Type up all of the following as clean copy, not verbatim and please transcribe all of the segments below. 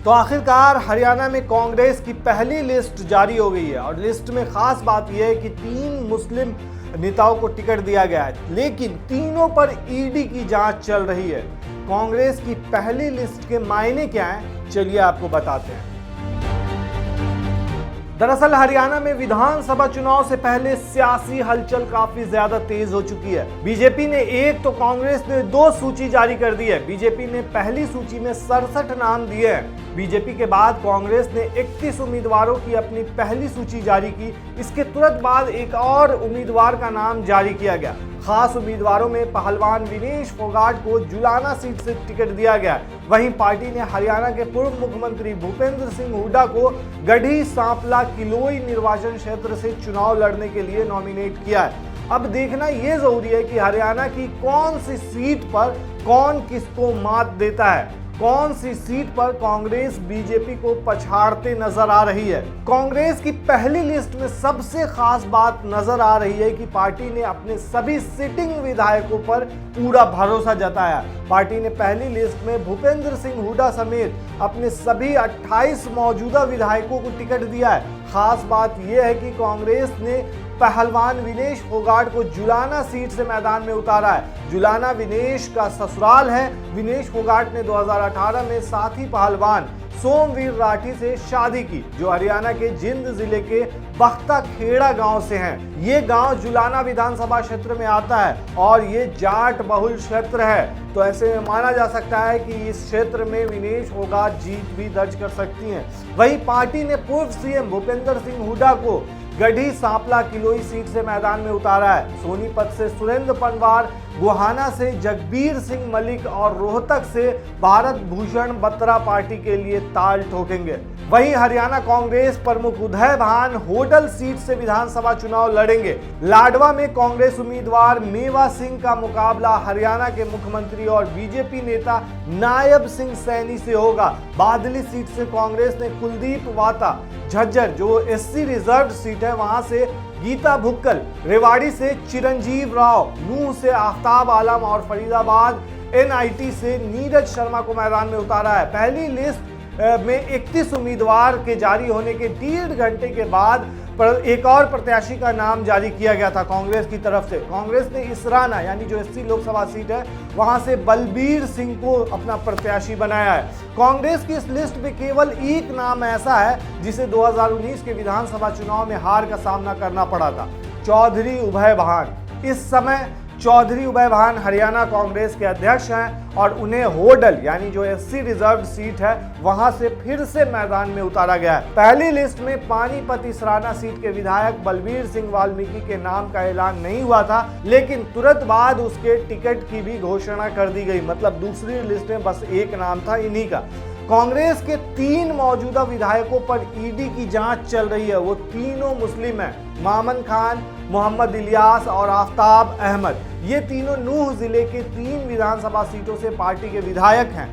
तो आखिरकार हरियाणा में कांग्रेस की पहली लिस्ट जारी हो गई है और लिस्ट में खास बात यह है कि 3 मुस्लिम नेताओं को टिकट दिया गया है, लेकिन तीनों पर ईडी की जांच चल रही है। कांग्रेस की पहली लिस्ट के मायने क्या हैं, चलिए आपको बताते हैं। दरअसल हरियाणा में विधानसभा चुनाव से पहले सियासी हलचल काफी ज्यादा तेज हो चुकी है। बीजेपी ने एक तो कांग्रेस ने 2 सूची जारी कर दी है। बीजेपी ने पहली सूची में 67 नाम दिए हैं। बीजेपी के बाद कांग्रेस ने 31 उम्मीदवारों की अपनी पहली सूची जारी की। इसके तुरंत बाद एक और उम्मीदवार का नाम जारी किया गया। खास उम्मीदवारों में पहलवान विनेश फोगाट को जुलाना सीट से टिकट दिया गया। वहीं पार्टी ने हरियाणा के पूर्व मुख्यमंत्री भूपेंद्र सिंह हुड्डा को गढ़ी सांपला किलोई निर्वाचन क्षेत्र से चुनाव लड़ने के लिए नॉमिनेट किया है। अब देखना यह जरूरी है कि हरियाणा की कौन सी सीट पर कौन किसको मात देता है, कौन सी सीट पर कांग्रेस बीजेपी को पछाड़ते नजर आ रही है। कांग्रेस की पहली लिस्ट में सबसे खास बात नजर आ रही है कि पार्टी ने अपने सभी सिटिंग विधायकों पर पूरा भरोसा जताया। पार्टी ने पहली लिस्ट में भूपेंद्र सिंह हुड्डा समेत अपने सभी 28 मौजूदा विधायकों को टिकट दिया है। खास बात यह है कि कांग्रेस ने पहलवान विनेश फोगाट को जुलाना सीट से मैदान में उतारा है। जुलाना विनेश का ससुराल है। विनेश फोगाट ने 2018 में साथी पहलवान सोमवीर राठी से शादी की, जो हरियाणा के जिंद जिले के बख्ता खेड़ा गांव से हैं। ये गांव जुलाना विधानसभा क्षेत्र में आता है और ये जाट बहुल क्षेत्र है, तो ऐसे में माना जा सकता है कि इस क्षेत्र में विनेश फोगाट जीत भी दर्ज कर सकती हैं। वहीं पार्टी ने पूर्व सीएम भूपेंद्र सिंह हुड्डा को गढ़ी सांपला किलोई सीट से मैदान में उतारा है। सोनीपत से सुरेंद्र पंवार, गोहाना से जगबीर सिंह मलिक और रोहतक से भारत भूषण बत्रा पार्टी के लिए ताल ठोकेंगे। वहीं हरियाणा कांग्रेस प्रमुख उदय भान होडल सीट से विधानसभा चुनाव लड़ेंगे। लाडवा में कांग्रेस उम्मीदवार मेवा सिंह का मुकाबला हरियाणा के मुख्यमंत्री और बीजेपी नेता नायब सिंह सैनी से होगा। बादली सीट से कांग्रेस ने कुलदीप वाता, झज्जर जो एससी रिजर्व सीट है वहां से गीता भुक्कल, रेवाड़ी से चिरंजीव राव, नूह से आफ्ताब आलम और फरीदाबाद एनआईटी से नीरज शर्मा को मैदान में उतारा है। पहली लिस्ट में 31 उम्मीदवार के जारी होने के 1.5 घंटे के बाद एक और प्रत्याशी का नाम जारी किया गया था कांग्रेस की तरफ से। कांग्रेस ने इसराना यानी जो 80 लोकसभा सीट है वहां से बलबीर सिंह को अपना प्रत्याशी बनाया है। कांग्रेस की इस लिस्ट में केवल एक नाम ऐसा है जिसे 2019 के विधानसभा चुनाव में हार का सामना करना पड़ा था, चौधरी उभय भान। इस समय चौधरी उभय भान हरियाणा कांग्रेस के अध्यक्ष हैं और उन्हें होडल यानी जो एससी रिजर्व सीट है वहां से फिर से मैदान में उतारा गया है। पहली लिस्ट में पानीपत इसराना सीट के विधायक बलबीर सिंह वाल्मीकि के नाम का ऐलान नहीं हुआ था, लेकिन तुरंत बाद उसके टिकट की भी घोषणा कर दी गई। मतलब दूसरी लिस्ट में बस एक नाम था इन्हीं का। कांग्रेस के 3 मौजूदा विधायकों पर ईडी की जांच चल रही है। वो तीनों मुस्लिम हैं, मामन खान, मोहम्मद इलियास और आफ्ताब अहमद। ये तीनों नूह जिले के 3 विधानसभा सीटों से पार्टी के विधायक हैं।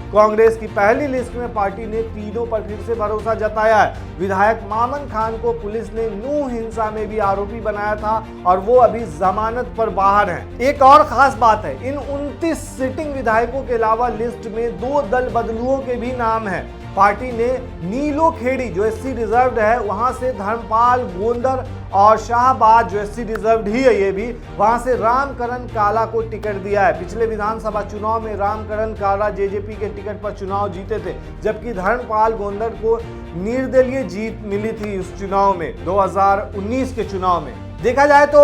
कांग्रेस की पहली लिस्ट में पार्टी ने तीनों पर फिर से भरोसा जताया है। विधायक मामन खान को पुलिस ने नूह हिंसा में भी आरोपी बनाया था और वो अभी जमानत पर बाहर हैं। एक और खास बात है, इन 29 सिटिंग विधायकों के अलावा लिस्ट में 2 दल बदलुओं के भी नाम हैं। पार्टी ने नीलो खेड़ी जो एससी रिजर्व्ड है वहां से धर्मपाल गोंदर और शाहबाद जो एससी रिजर्व्ड ही है ये भी, वहां से रामकरण काला को टिकट दिया है। पिछले विधानसभा चुनाव में रामकरण काला जेजेपी के टिकट पर चुनाव जीते थे, जबकि धर्मपाल गोंदर को निर्दलीय जीत मिली थी उस चुनाव में 2019 के चुनाव में। देखा जाए तो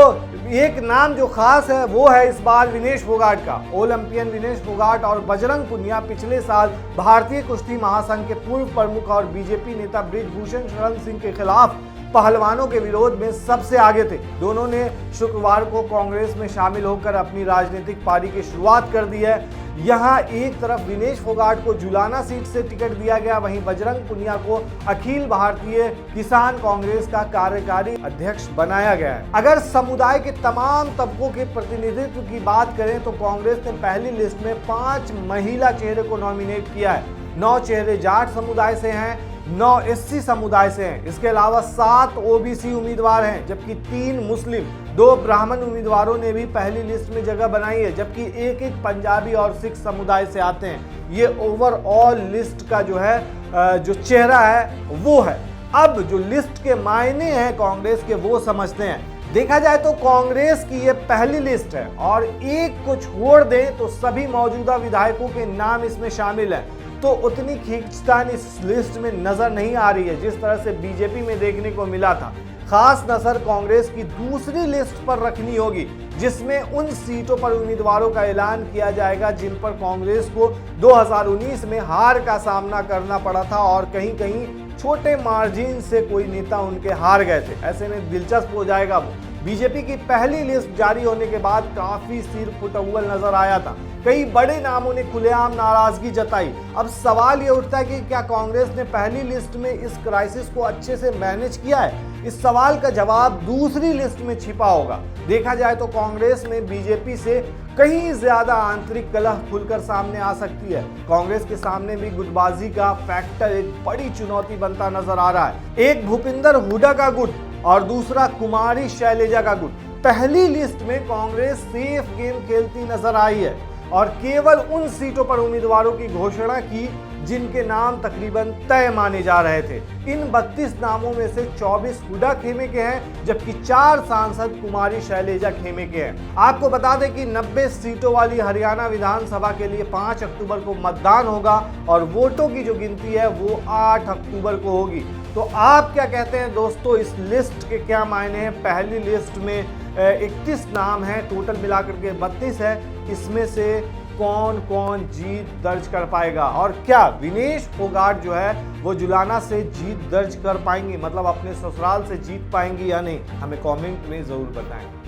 एक नाम जो खास है वो है इस बार विनेश फोगाट का। ओलंपियन विनेश फोगाट और बजरंग पुनिया पिछले साल भारतीय कुश्ती महासंघ के पूर्व प्रमुख और बीजेपी नेता बृजभूषण शरण सिंह के खिलाफ पहलवानों के विरोध में सबसे आगे थे। दोनों ने शुक्रवार को कांग्रेस में शामिल होकर अपनी राजनीतिक पारी की शुरुआत कर दी है। यहाँ एक तरफ विनेश फोगाट को जुलाना सीट से टिकट दिया गया, वहीं बजरंग पुनिया को अखिल भारतीय किसान कांग्रेस का कार्यकारी अध्यक्ष बनाया गया है। अगर समुदाय के तमाम तबकों के प्रतिनिधित्व की बात करें तो कांग्रेस ने पहली लिस्ट में 5 महिला चेहरे को नॉमिनेट किया है। 9 चेहरे जाट समुदाय से हैं, 9 एससी समुदाय से हैं। इसके अलावा 7 ओबीसी उम्मीदवार हैं, जबकि 3 मुस्लिम, 2 ब्राह्मण उम्मीदवारों ने भी पहली लिस्ट में जगह बनाई है, जबकि एक पंजाबी और सिख समुदाय से आते हैं। ये ओवरऑल लिस्ट का जो है जो चेहरा है वो है। अब जो लिस्ट के मायने हैं कांग्रेस के वो समझते हैं। देखा जाए तो कांग्रेस की ये पहली लिस्ट है और एक को छोड़ दें तो सभी मौजूदा विधायकों के नाम इसमें शामिल हैं, तो उतनी खींचतान इस लिस्ट में नजर नहीं आ रही है जिस तरह से बीजेपी में देखने को मिला था। खास नजर कांग्रेस की दूसरी लिस्ट पर रखनी होगी जिसमें उन सीटों पर उम्मीदवारों का ऐलान किया जाएगा जिन पर कांग्रेस को 2019 में हार का सामना करना पड़ा था और कहीं कहीं छोटे मार्जिन से कोई नेता उनके हार गए थे। ऐसे में दिलचस्प हो जाएगा वो। बीजेपी की पहली लिस्ट जारी होने के बाद काफी सिर फुटअव्वल नजर आया था। कई बड़े नामों ने खुलेआम नाराजगी जताई। अब सवाल ये उठता है कि क्या कांग्रेस ने पहली लिस्ट में इस क्राइसिस को अच्छे से मैनेज किया है? इस सवाल का जवाब दूसरी लिस्ट में छिपा होगा। देखा जाए तो कांग्रेस में बीजेपी से कहीं ज्यादा आंतरिक कलह खुलकर सामने आ सकती है। कांग्रेस के सामने भी गुटबाजी का फैक्टर एक बड़ी चुनौती बनता नजर आ रहा है। एक भूपिंदर हुड्डा का गुट और दूसरा कुमारी शैलजा का गुट। पहली लिस्ट में कांग्रेस सेफ गेम खेलती नजर आई है और केवल उन सीटों पर उम्मीदवारों की घोषणा की जिनके नाम तकरीबन तय माने जा रहे थे। इन 32 नामों में से 24 हुड्डा खेमे के हैं जबकि 4 सांसद कुमारी शैलजा खेमे के हैं। आपको बता दें कि 90 सीटों वाली हरियाणा विधानसभा के लिए 5 अक्टूबर को मतदान होगा और वोटों की जो गिनती है वो 8 अक्टूबर को होगी। तो आप क्या कहते हैं दोस्तों, इस लिस्ट के क्या मायने हैं? पहली लिस्ट में 31 नाम हैं, टोटल मिलाकर के 32 है। इसमें से कौन कौन जीत दर्ज कर पाएगा और क्या विनेश फोगाट जो है वो जुलाना से जीत दर्ज कर पाएंगी, मतलब अपने ससुराल से जीत पाएंगी या नहीं? हमें कमेंट में जरूर बताएं।